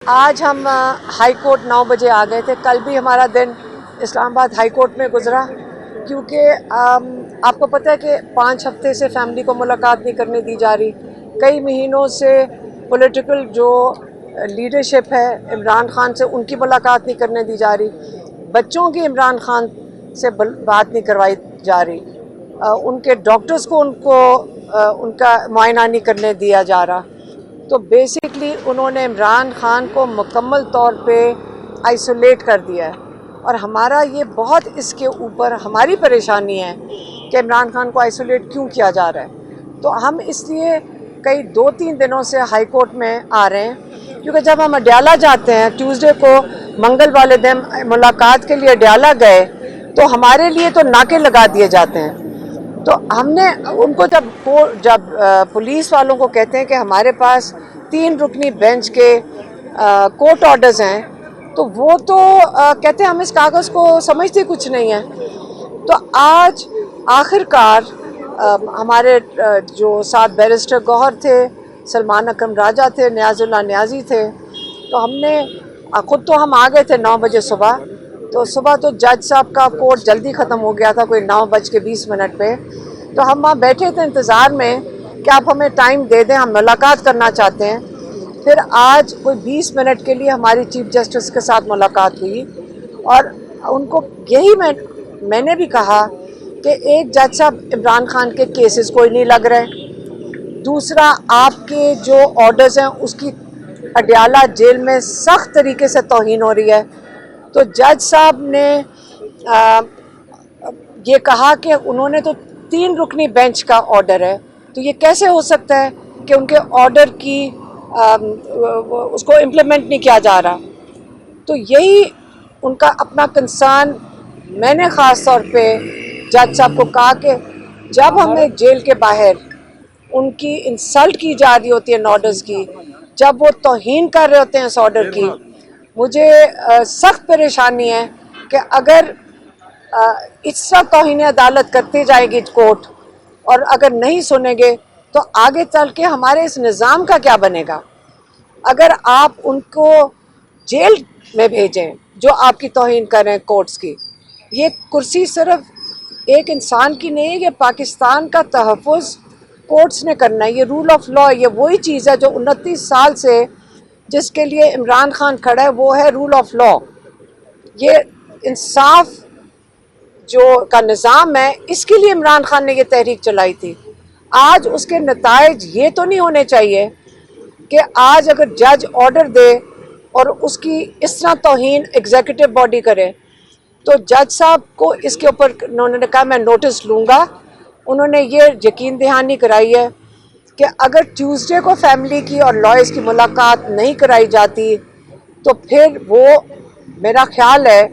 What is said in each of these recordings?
आज हम high court 9 बजे आ गए थे। कल भी हमारा दिन इस्लामाबाद हाई कोर्ट में गुजरा, क्योंकि आपको पता है कि 5 हफ्ते से फैमिली को मुलाकात नहीं करने दी जा रही। कई महीनों से पॉलिटिकल जो लीडरशिप है इमरान खान से, उनकी मुलाकात नहीं करने दी जा रही। बच्चों की इमरान खान से बात नहीं करवाई जा रही। उनके डॉक्टर्स को उनका मुआयना नहीं करने दिया जा रहा। तो बेसिकली उन्होंने इमरान खान को मुकम्मल तौर पे आइसोलेट कर दिया है, और हमारा ये बहुत इसके ऊपर हमारी परेशानी है कि इमरान खान को आइसोलेट क्यों किया जा रहा है। तो हम इसलिए कई 2-3 दिनों से हाई कोर्ट में आ रहे हैं, क्योंकि जब हम अडयाला जाते हैं, ट्यूसडे को मंगल वाले दिन मुलाकात के लिए अडयाला गए, तो हमारे लिए तो नाके लगा दिए जाते हैं। तो हमने उनको जब पुलिस वालों को कहते हैं कि हमारे पास 3 रुकनी बेंच के कोर्ट ऑर्डर्स हैं, तो वो तो कहते हैं हम इस कागज़ को समझते कुछ नहीं है। तो आज आखिरकार हमारे जो साथ बैरिस्टर गौहर थे, सलमान अकरम राजा थे, नियाजुल्लाह नियाजी थे, तो हमने ख़ुद तो हम आ गए थे 9 बजे सुबह। तो सुबह तो जज साहब का कोर्ट जल्दी ख़त्म हो गया था, कोई 9:20 पे। तो हम वहाँ बैठे थे इंतज़ार में कि आप हमें टाइम दे दें, हम मुलाकात करना चाहते हैं। फिर आज कोई 20 मिनट के लिए हमारी चीफ जस्टिस के साथ मुलाकात हुई, और उनको यही मैंने भी कहा कि एक जज साहब इमरान खान के केसेस कोई नहीं लग रहे, दूसरा आपके जो ऑर्डर्स हैं उसकी अडयाला जेल में सख्त तरीके से तौहीन हो रही है। तो जज साहब ने ये कहा कि उन्होंने तो 3 रुकनी बेंच का ऑर्डर है, तो ये कैसे हो सकता है कि उनके ऑर्डर की उसको इम्प्लीमेंट नहीं किया जा रहा। तो यही उनका अपना कंसर्न मैंने ख़ास तौर पे जज साहब को कहा कि जब हमें जेल के बाहर उनकी इंसल्ट की जा रही होती है ऑर्डर्स की, जब वो तौहीन कर रहे होते हैं इस ऑर्डर की, मुझे सख्त परेशानी है कि अगर इस तरह तौहीन अदालत करती जाएगी कोर्ट, और अगर नहीं सुनेंगे तो आगे चल के हमारे इस निज़ाम का क्या बनेगा। अगर आप उनको जेल में भेजें जो आपकी तौहीन करें कोर्ट्स की, ये कुर्सी सिर्फ एक इंसान की नहीं है, ये पाकिस्तान का तहफ़्फ़ुज़ कोर्ट्स ने करना है। ये रूल ऑफ लॉ, ये वही चीज़ है जो 29 साल से जिसके लिए इमरान खान खड़ा है, वो है रूल ऑफ लॉ। ये इंसाफ जो का निज़ाम है, इसके लिए इमरान खान ने ये तहरीक चलाई थी। आज उसके नताइज ये तो नहीं होने चाहिए कि आज अगर जज ऑर्डर दे और उसकी इस तरह तौहीन एग्जीक्यूटिव बॉडी करे। तो जज साहब को इसके ऊपर उन्होंने कहा मैं नोटिस लूँगा। उन्होंने ये यकीन दहानी कराई है कि अगर ट्यूसडे को फैमिली की और लॉयर्स की मुलाकात नहीं कराई जाती, तो फिर वो मेरा ख्याल है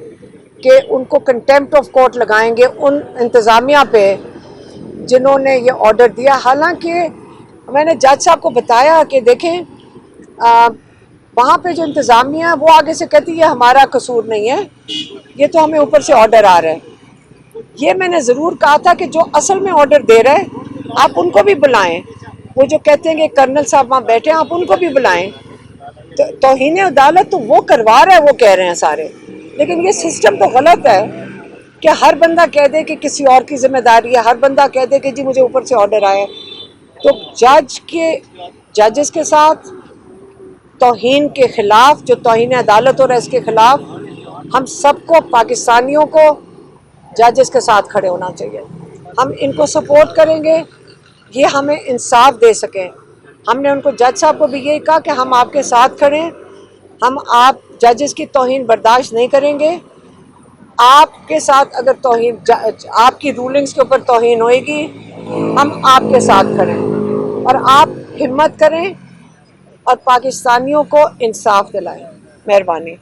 कि उनको कंटेम्प्ट ऑफ कोर्ट लगाएंगे उन इंतज़ामिया पे जिन्होंने ये ऑर्डर दिया। हालांकि मैंने जज साहब को बताया कि देखें, वहाँ पे जो इंतज़ामिया वो आगे से कहती है हमारा कसूर नहीं है, ये तो हमें ऊपर से ऑर्डर आ रहा है। ये मैंने ज़रूर कहा था कि जो असल में ऑर्डर दे रहे हैं आप उनको भी बुलाएं। वो जो कहते हैं कि कर्नल साहब वहाँ बैठे हैं, आप उनको भी बुलाएं। तो तौहीन अदालत तो वो करवा रहा है, वो कह रहे हैं सारे, लेकिन ये सिस्टम तो गलत है कि हर बंदा कह दे कि किसी और की जिम्मेदारी है, हर बंदा कह दे कि जी मुझे ऊपर से ऑर्डर आया है। तो जजेस के साथ तौहीन के ख़िलाफ़, जो तौहीन अदालत हो रहा है इसके ख़िलाफ़, हम सबको पाकिस्तानियों को जजेस के साथ खड़े होना चाहिए। हम इनको सपोर्ट करेंगे, ये हमें इंसाफ दे सकें। हमने उनको जज साहब को भी यही कहा कि हम आपके साथ खड़े हैं, हम आप जजेस की तौहीन बर्दाश्त नहीं करेंगे। आपके साथ अगर तौहीन, आपकी रूलिंग्स के ऊपर तौहीन होएगी, हम आपके साथ खड़े हैं। और आप हिम्मत करें और पाकिस्तानियों को इंसाफ दिलाएं। मेहरबानी।